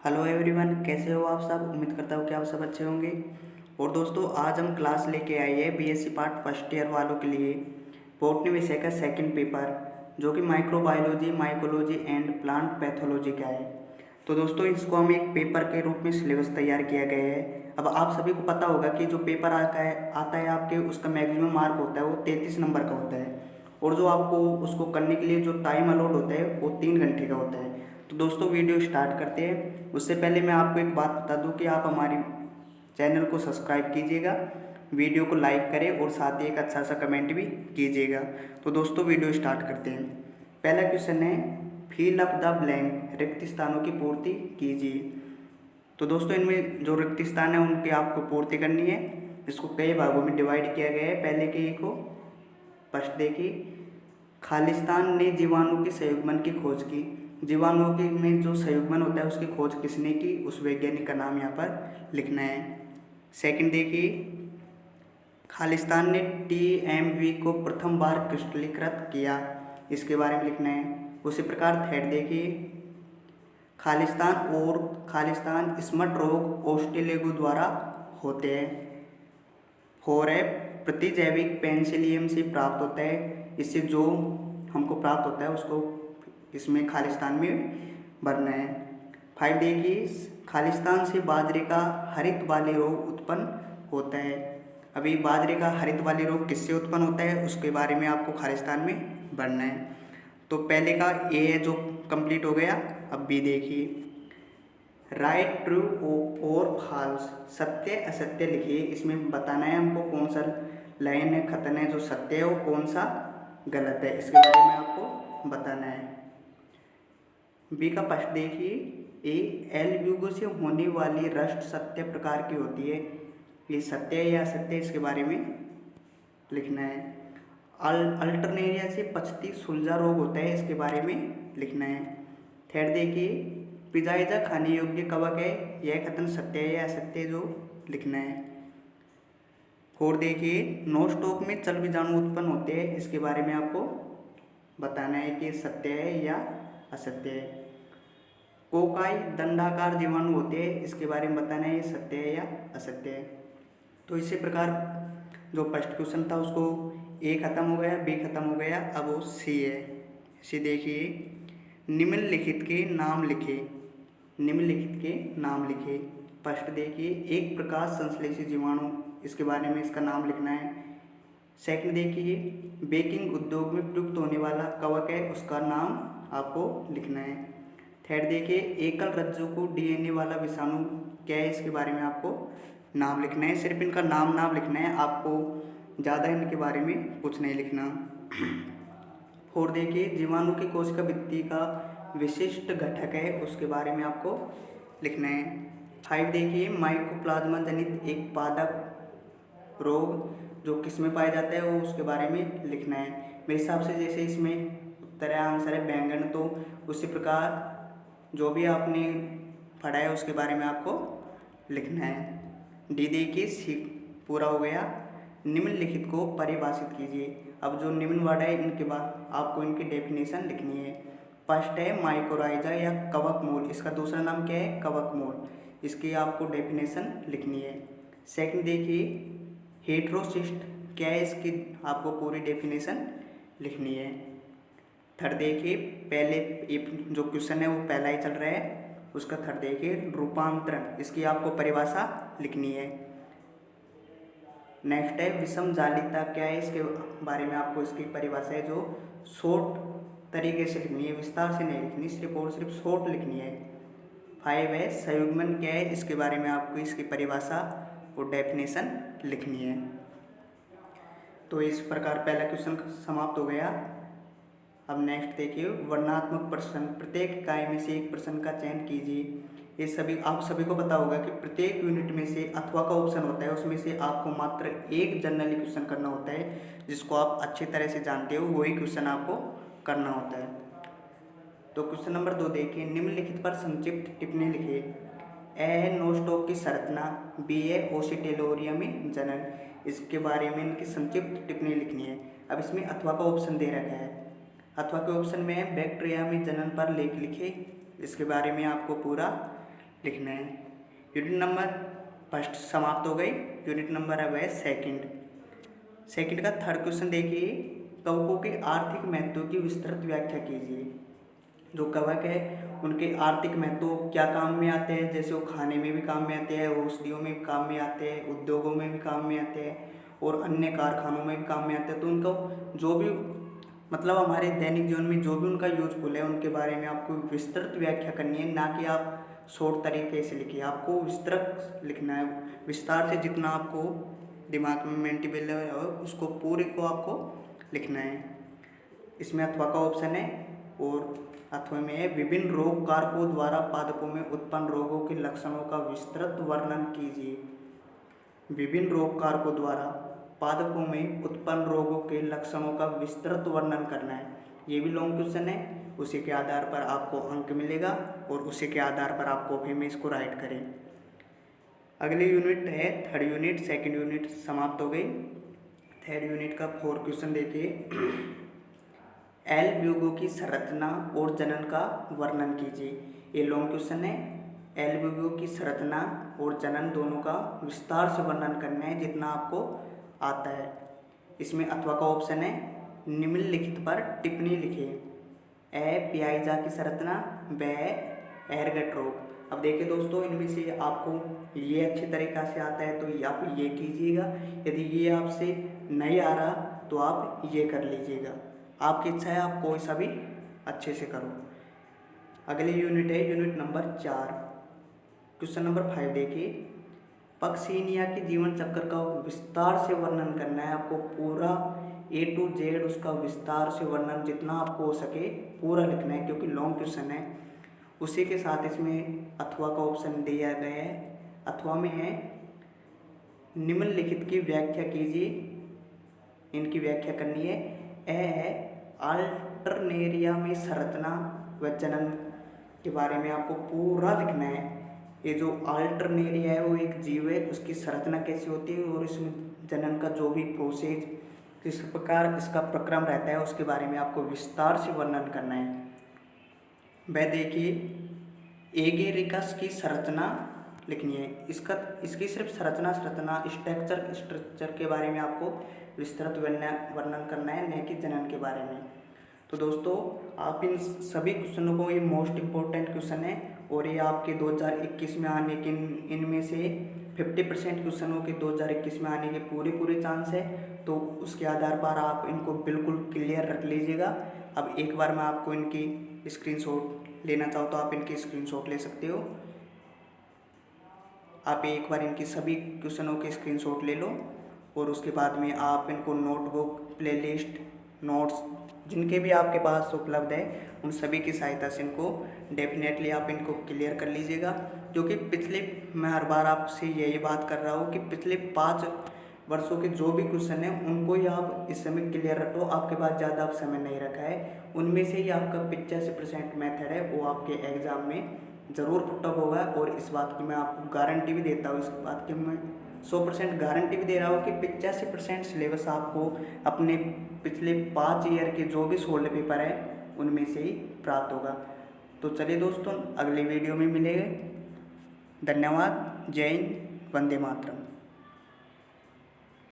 Hello everyone, कैसे हो आप सब। उम्मीद करता हूँ कि आप सब अच्छे होंगे। और दोस्तों, आज हम क्लास लेके आए हैं बीएससी पार्ट फर्स्ट ईयर वालों के लिए बॉटनी विषय का सेकंड पेपर, जो कि microbiology, mycology and plant pathology का है। तो दोस्तों, इसको हम एक पेपर के रूप में सिलेबस तैयार किया गया है। अब आप सभी को पता होगा कि जो पेपर आता है आपके, उसका मैक्सिमम मार्क होता है वो 33 नंबर का होता है। और जो आपको उसको करने के लिए जो टाइम अलॉट होता है वो 3 घंटे का होता है। तो दोस्तों, वीडियो स्टार्ट करते हैं। उससे पहले मैं आपको एक बात बता दूं कि आप हमारी चैनल को सब्सक्राइब कीजिएगा, वीडियो को लाइक करें और साथ ही एक अच्छा सा कमेंट भी कीजिएगा। तो दोस्तों, वीडियो स्टार्ट करते हैं। पहला क्वेश्चन है, फिल अप द ब्लैंक, रिक्त स्थानों की पूर्ति कीजिए। तो दोस्तों, इनमें जो रिक्त स्थान है उनकी आपको पूर्ति करनी है। इसको कई भागों में डिवाइड किया गया है। पहले के को फर्स्ट देखिए, खालिस्तान ने जीवाणु के संयुग्मन की खोज की। जीवाणुओं के में जो संयुग्मन होता है उसकी खोज किसने की, उस वैज्ञानिक का नाम यहाँ पर लिखना है। सेकंड देखिए, खालिस्तान ने TMV को प्रथम बार क्रिस्टलीकृत किया, इसके बारे में लिखना है। उसी प्रकार थर्ड देखिए, खालिस्तान स्मट रोग ऑस्ट्रेलेगो द्वारा होते हैं। फोर है, प्रतिजैविक पेनिसिलियम से प्राप्त होता है। इससे जो हमको प्राप्त होता है उसको इसमें खालिस्तान में भरना है। 5 देखिए, खालिस्तान से बाजरे का हरित वाली रोग उत्पन्न होता है। अभी बाजरे का हरित वाली रोग किससे उत्पन्न होता है उसके बारे में आपको खालिस्तान में भरना है। तो पहले का ए है जो कंप्लीट हो गया। अब बी देखिए, राइट ट्रू और फॉल्स, सत्य असत्य लिखिए। इसमें बताना है हमको कौन सा लाइन है, कथन है जो सत्य है और कौन सा गलत है, इसके बारे में आपको बताना है। बी का फर्स्ट देखिए, एल युग से होने वाली रस्ट सत्य प्रकार की होती है। ये सत्य है या असत्य, इसके बारे में लिखना है। अल्टरनेरिया से पछती सुलझा रोग होता है, इसके बारे में लिखना है। थर्ड देखिए, पिजाइजा खाने योग्य कवक है, यह कथन सत्य है या असत्य, जो लिखना है। फोर देखिए, नोस्टॉक में चल बीजाणु उत्पन्न होते हैं, इसके बारे में आपको बताना है कि सत्य है या असत्य है। कोकाई दंडाकार जीवाणु होते हैं, इसके बारे में बताना है ये सत्य है या असत्य है। तो इसी प्रकार जो फर्स्ट क्वेश्चन था उसको ए खत्म हो गया, बी खत्म हो गया, अब वो सी है। सी देखिए, निम्नलिखित के नाम लिखे। निम्नलिखित के नाम लिखे। फर्स्ट देखिए, एक प्रकाश संश्लेषी जीवाणु, इसके बारे में इसका नाम लिखना है। सेकंड देखिए, बेकिंग उद्योग में प्रयुक्त होने वाला कवक है, उसका नाम आपको लिखना है। थर्ड देखिए, एकल रज्जु को DNA वाला विषाणु क्या है, इसके बारे में आपको नाम लिखना है। सिर्फ इनका नाम लिखना है, आपको ज़्यादा इनके बारे में कुछ नहीं लिखना। फोर देखिए, जीवाणु की कोशिका भित्ति का विशिष्ट घटक है, उसके बारे में आपको लिखना है। 5 देखिए, माइकोप्लाज्मा जनित एक पादप रोग जो किस में पाया जाता है वो उसके बारे में लिखना है। मेरे हिसाब से जैसे इसमें उत्तर है, आंसर है बैंगन, तो उसी प्रकार जो भी आपने पढ़ा है उसके बारे में आपको लिखना है। डी देखिए, पूरा हो गया। निम्नलिखित को परिभाषित कीजिए। अब जो निम्न वर्ड है इनके बाद आपको इनकी डेफिनेशन लिखनी है। फर्स्ट है माइकोराइजा या कवक मूल, इसका दूसरा नाम क्या है, कवक मूल, इसकी आपको डेफिनेशन लिखनी है। सेकंड देखिए, हेट्रोसिस्ट क्या है, इसकी आपको पूरी डेफिनेशन लिखनी है। थर्ड देखिए, पहले जो क्वेश्चन है वो पहला ही चल रहा है, उसका थर्ड देखिए, रूपांतरण, इसकी आपको परिभाषा लिखनी है। नेक्स्ट है विषम जालिता क्या है, इसके बारे में आपको इसकी परिभाषा है जो शॉर्ट तरीके से लिखनी है, विस्तार से नहीं लिखनी, सिर्फ और सिर्फ शॉर्ट लिखनी है। 5 है संयुग्मन क्या है, इसके बारे में आपको इसकी परिभाषा और डेफिनेशन लिखनी है। तो इस प्रकार पहला क्वेश्चन समाप्त हो गया। अब नेक्स्ट देखिए, वर्णनात्मक प्रश्न, प्रत्येक इकाई में से एक प्रश्न का चयन कीजिए। ये सभी आप सभी को पता होगा कि प्रत्येक यूनिट में से अथवा का ऑप्शन होता है, उसमें से आपको मात्र एक जनरली क्वेश्चन करना होता है, जिसको आप अच्छी तरह से जानते हो, वही क्वेश्चन आपको करना होता है। तो क्वेश्चन नंबर 2 देखिए, निम्नलिखित पर संक्षिप्त टिप्पणी लिखिए। ए है नोस्टॉक की संरचना, बी है ओसिटेलोरियम जनन, इसके बारे में इनकी संक्षिप्त टिप्पणी लिखनी है। अब इसमें अथवा का ऑप्शन दे रखा है, अथवा के ऑप्शन में है बैक्टीरिया में जनन पर लेख लिखे, इसके बारे में आपको पूरा लिखना है। यूनिट नंबर फर्स्ट समाप्त हो गई। यूनिट नंबर अब है सेकंड का थर्ड क्वेश्चन देखिए, कवकों के आर्थिक महत्व की विस्तृत व्याख्या कीजिए। जो कवक है उनके आर्थिक महत्व क्या काम में आते हैं, जैसे वो खाने में भी काम में आते हैं, औषधियों में भी काम में आते हैं, उद्योगों में भी काम में आते हैं और अन्य कारखानों में भी काम में आते हैं। तो उनको जो भी मतलब हमारे दैनिक जीवन में जो भी उनका यूजफुल है उनके बारे में आपको विस्तृत व्याख्या करनी है, ना कि आप शॉर्ट तरीके से लिखिए। आपको विस्तृत लिखना है, विस्तार से जितना आपको दिमाग में मेंटेबल है उसको पूरे को आपको लिखना है। इसमें अथवा का ऑप्शन है और अथवा में है विभिन्न रोग कारकों द्वारा पादपों में उत्पन्न रोगों के लक्षणों का विस्तृत वर्णन कीजिए। विभिन्न रोग कारकों द्वारा पादपों में उत्पन्न रोगों के लक्षणों का विस्तृत वर्णन करना है। ये भी लॉन्ग क्वेश्चन है, उसी के आधार पर आपको अंक मिलेगा और उसी के आधार पर आप कॉपी में इसको राइट करें। अगली यूनिट है थर्ड यूनिट। सेकंड यूनिट समाप्त हो गई। थर्ड यूनिट का फोर्थ क्वेश्चन देखिए, एल्ब्यूगो की संरचना और जनन का वर्णन कीजिए। ये लॉन्ग क्वेश्चन है। एल्ब्यूगो की संरचना और जनन दोनों का विस्तार से वर्णन करना है जितना आपको आता है। इसमें अथवा का ऑप्शन है निम्नलिखित पर टिप्पणी लिखें। ए पियाइजा की संरचना, ब एरगट रोग। अब देखिए दोस्तों, इनमें से आपको ये अच्छी तरीक़ा से आता है तो आप ये कीजिएगा, यदि ये आपसे नहीं आ रहा तो आप ये कर लीजिएगा। आपकी इच्छा है, आप कोई सा भी अच्छे से करो। अगली यूनिट है यूनिट नंबर 4। क्वेश्चन नंबर 5 देखिए, पक्सीनिया के जीवन चक्र का विस्तार से वर्णन करना है। आपको पूरा A to Z उसका विस्तार से वर्णन जितना आपको हो सके पूरा लिखना है, क्योंकि लॉन्ग क्वेश्चन है। उसी के साथ इसमें अथवा का ऑप्शन दिया गया है। अथवा में है निम्नलिखित की व्याख्या कीजिए। इनकी व्याख्या करनी है। ए अल्टरनेरिया में संरचना व जनन के बारे में आपको पूरा लिखना है। ये जो अल्टरनेरिया है वो एक जीव है, उसकी संरचना कैसी होती है और इसमें जनन का जो भी प्रोसेस किस प्रकार इसका प्रक्रम रहता है उसके बारे में आपको विस्तार से वर्णन करना है। वह देखिए, एगेरिकस की संरचना लिखनी है। इसकी सिर्फ संरचना स्ट्रक्चर के बारे में आपको विस्तृत वर्णन करना है, न कि जनन के बारे में। तो दोस्तों, आप इन सभी क्वेश्चनों को, ये मोस्ट इम्पोर्टेंट क्वेश्चन है और ये आपके 2021 में आने के इनमें से 50% क्वेश्चनों के 2021 में आने के पूरे चांस है। तो उसके आधार पर आप इनको बिल्कुल क्लियर रख लीजिएगा। अब एक बार मैं आपको इनकी स्क्रीनशॉट लेना चाहूँ तो आप इनकी स्क्रीनशॉट ले सकते हो। आप एक बार इनकी सभी क्वेश्चनों के स्क्रीनशॉट ले लो और उसके बाद में आप इनको नोटबुक, प्लेलिस्ट, नोट्स जिनके भी आपके पास उपलब्ध है उन सभी की सहायता से इनको डेफिनेटली आप इनको क्लियर कर लीजिएगा। क्योंकि मैं हर बार आपसे यही बात कर रहा हूँ कि पिछले 5 वर्षों के जो भी क्वेश्चन हैं उनको ही आप इस समय क्लियर रखो। आपके पास ज़्यादा आप समय नहीं रखा है, उनमें से ही आपका 85% मेथड है वो आपके एग्ज़ाम में ज़रूर पुटअप होगा। और इस बात की मैं आपको गारंटी भी देता हूँ, इस बात की मैं 100% गारंटी भी दे रहा हूँ कि 85% सिलेबस आपको अपने पिछले 5 ईयर के जो भी सोल्ड पेपर है उनमें से ही प्राप्त होगा। तो चलिए दोस्तों, अगले वीडियो में मिलेंगे। धन्यवाद। जय हिंद, वंदे मातरम।